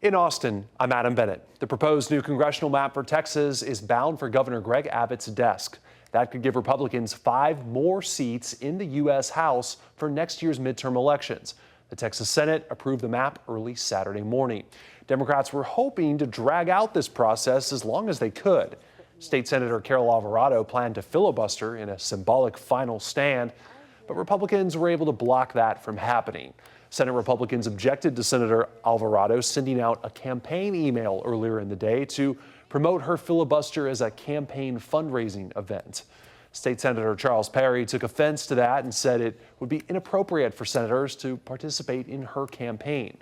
In Austin, I'm Adam Bennett. The proposed new congressional map for Texas is bound for Governor Greg Abbott's desk. That could give Republicans 5 more seats in the U.S. House for next year's midterm elections. The Texas Senate approved the map early Saturday morning. Democrats were hoping to drag out this process as long as they could. State Senator Carol Alvarado planned to filibuster in a symbolic final stand, but Republicans were able to block that from happening. Senate Republicans objected to Senator Alvarado sending out a campaign email earlier in the day to promote her filibuster as a campaign fundraising event. State Senator Charles Perry took offense to that and said it would be inappropriate for senators to participate in her campaign.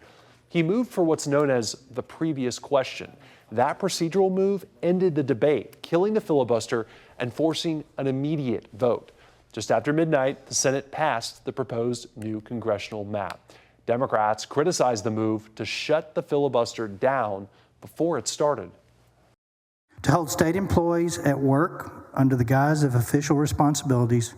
He moved for what's known as the previous question. That procedural move ended the debate, killing the filibuster and forcing an immediate vote. Just after midnight, the Senate passed the proposed new congressional map. Democrats criticized the move to shut the filibuster down before it started. To hold state employees at work under the guise of official responsibilities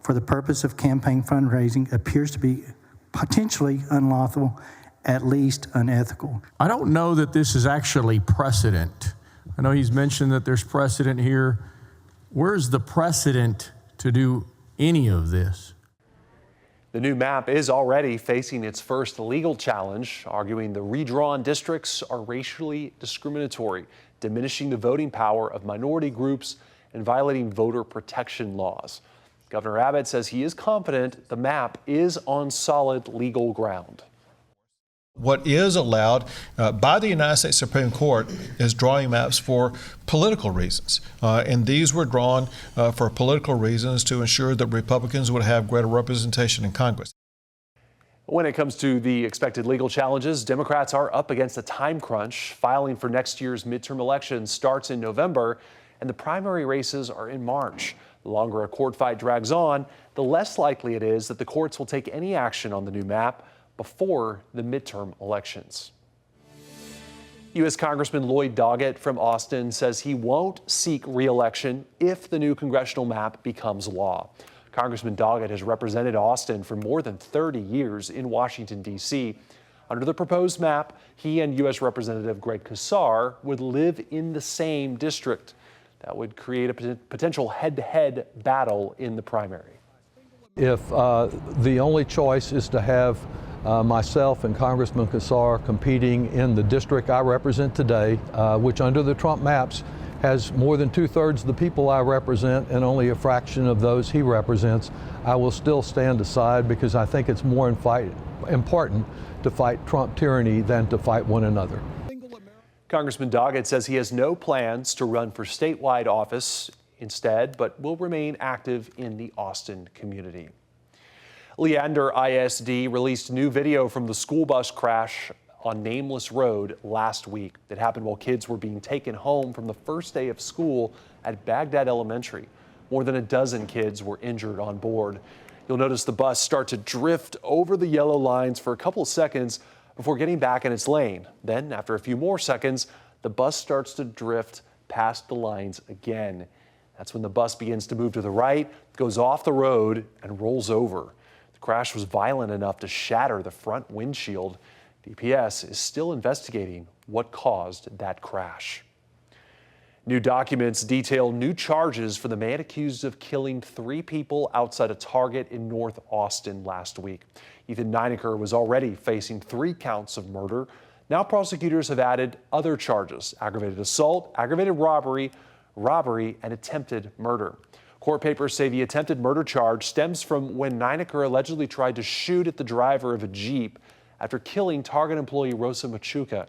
for the purpose of campaign fundraising appears to be potentially unlawful, at least unethical. I don't know that this is actually precedent. I know he's mentioned that there's precedent here. Where's the precedent to do any of this? The new map is already facing its first legal challenge, arguing the redrawn districts are racially discriminatory, diminishing the voting power of minority groups and violating voter protection laws. Governor Abbott says he is confident the map is on solid legal ground. What is allowed by the United States Supreme Court is drawing maps for political reasons. And these were drawn for political reasons to ensure that Republicans would have greater representation in Congress. When it comes to the expected legal challenges, Democrats are up against a time crunch. Filing for next year's midterm election starts in November, and the primary races are in March. The longer a court fight drags on, the less likely it is that the courts will take any action on the new map before the midterm elections. U.S. Congressman Lloyd Doggett from Austin says he won't seek re-election if the new congressional map becomes law. Congressman Doggett has represented Austin for more than 30 years in Washington, D.C. Under the proposed map, he and U.S. Representative Greg Casar would live in the same district. That would create a potential head-to-head battle in the primary. If the only choice is to have myself and Congressman Casar competing in the district I represent today, which under the Trump maps has more than 2/3 of the people I represent and only a fraction of those he represents, I will still stand aside because I think it's more important to fight Trump tyranny than to fight one another. Congressman Doggett says he has no plans to run for statewide office instead, but will remain active in the Austin community. Leander ISD released new video from the school bus crash on Nameless Road last week. It happened while kids were being taken home from the first day of school at Baghdad Elementary. More than a dozen kids were injured on board. You'll notice the bus start to drift over the yellow lines for a couple of seconds before getting back in its lane. Then, after a few more seconds, the bus starts to drift past the lines again. That's when the bus begins to move to the right, goes off the road, and rolls over. The crash was violent enough to shatter the front windshield. DPS is still investigating what caused that crash. New documents detail new charges for the man accused of killing 3 people outside a Target in North Austin last week. Ethan Neinecker was already facing 3 counts of murder. Now prosecutors have added other charges: aggravated assault, aggravated robbery, and attempted murder. Court papers say the attempted murder charge stems from when Neinecker allegedly tried to shoot at the driver of a Jeep after killing Target employee Rosa Machuca.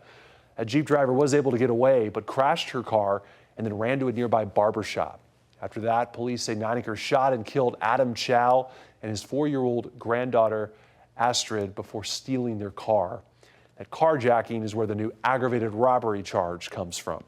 A Jeep driver was able to get away, but crashed her car and then ran to a nearby barbershop. After that, police say Neinecker shot and killed Adam Chow and his 4-year-old granddaughter Astrid before stealing their car. That carjacking is where the new aggravated robbery charge comes from.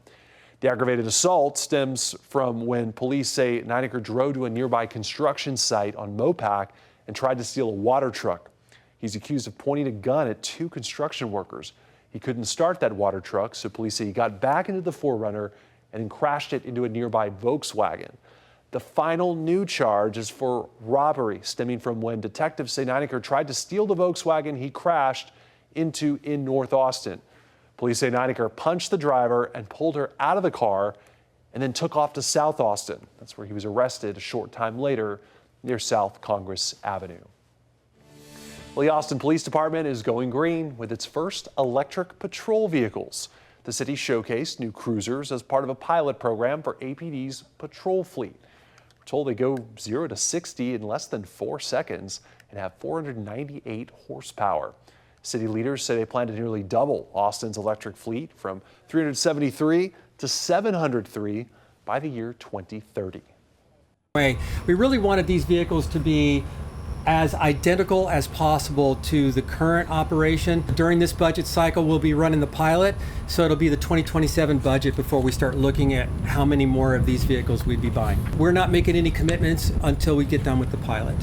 The aggravated assault stems from when police say Neinecker drove to a nearby construction site on Mopac and tried to steal a water truck. He's accused of pointing a gun at 2 construction workers. He couldn't start that water truck, so police say he got back into the 4Runner and then crashed it into a nearby Volkswagen. The final new charge is for robbery, stemming from when detectives say Neinecker tried to steal the Volkswagen he crashed into in North Austin. Police say Nineker punched the driver and pulled her out of the car and then took off to South Austin. That's where he was arrested a short time later near South Congress Avenue. Well, the Austin Police Department is going green with its first electric patrol vehicles. The city showcased new cruisers as part of a pilot program for APD's patrol fleet. We're told they go 0 to 60 in less than 4 seconds and have 498 horsepower. City leaders say they plan to nearly double Austin's electric fleet from 373 to 703 by the year 2030. We really wanted these vehicles to be as identical as possible to the current operation. During this budget cycle, we'll be running the pilot, so it'll be the 2027 budget before we start looking at how many more of these vehicles we'd be buying. We're not making any commitments until we get done with the pilot.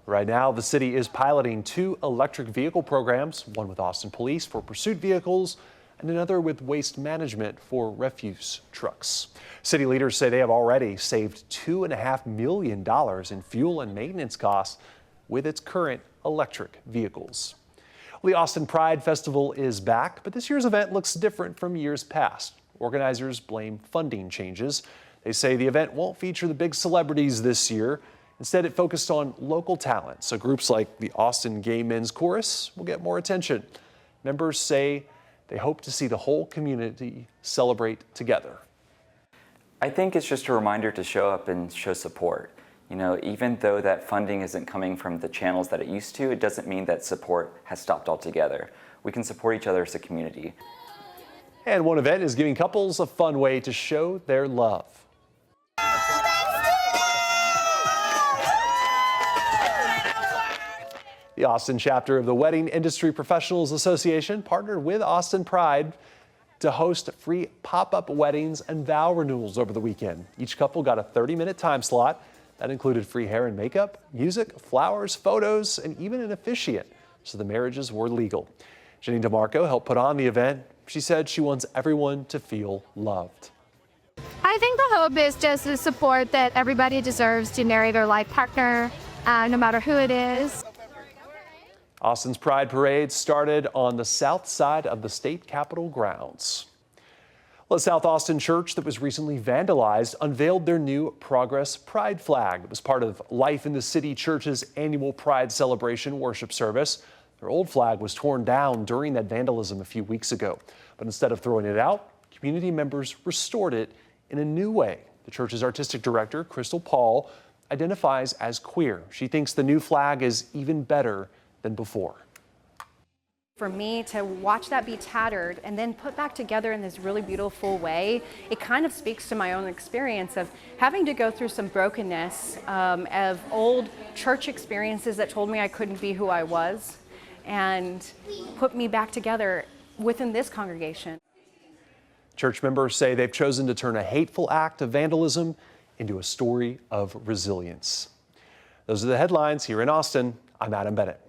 Right now, the city is piloting 2 electric vehicle programs, one with Austin Police for pursuit vehicles and another with waste management for refuse trucks. City leaders say they have already saved $2.5 million in fuel and maintenance costs with its current electric vehicles. Well, the Austin Pride Festival is back, but this year's event looks different from years past. Organizers blame funding changes. They say the event won't feature the big celebrities this year. Instead, it focused on local talent, so groups like the Austin Gay Men's Chorus will get more attention. Members say they hope to see the whole community celebrate together. I think it's just a reminder to show up and show support. You know, even though that funding isn't coming from the channels that it used to, it doesn't mean that support has stopped altogether. We can support each other as a community. And one event is giving couples a fun way to show their love. The Austin chapter of the Wedding Industry Professionals Association partnered with Austin Pride to host free pop-up weddings and vow renewals over the weekend. Each couple got a 30-minute time slot. That included free hair and makeup, music, flowers, photos, and even an officiant, so the marriages were legal. Janine DeMarco helped put on the event. She said she wants everyone to feel loved. I think the hope is just the support that everybody deserves to marry their life partner, no matter who it is. Austin's Pride Parade started on the south side of the state capitol grounds. Well, a South Austin church that was recently vandalized unveiled their new Progress Pride flag. It was part of Life in the City Church's annual Pride celebration worship service. Their old flag was torn down during that vandalism a few weeks ago. But instead of throwing it out, community members restored it in a new way. The church's artistic director, Crystal Paul, identifies as queer. She thinks the new flag is even better than before. For me to watch that be tattered and then put back together in this really beautiful way, it kind of speaks to my own experience of having to go through some brokenness of old church experiences that told me I couldn't be who I was and put me back together within this congregation. Church members say they've chosen to turn a hateful act of vandalism into a story of resilience. Those are the headlines here in Austin. I'm Adam Bennett.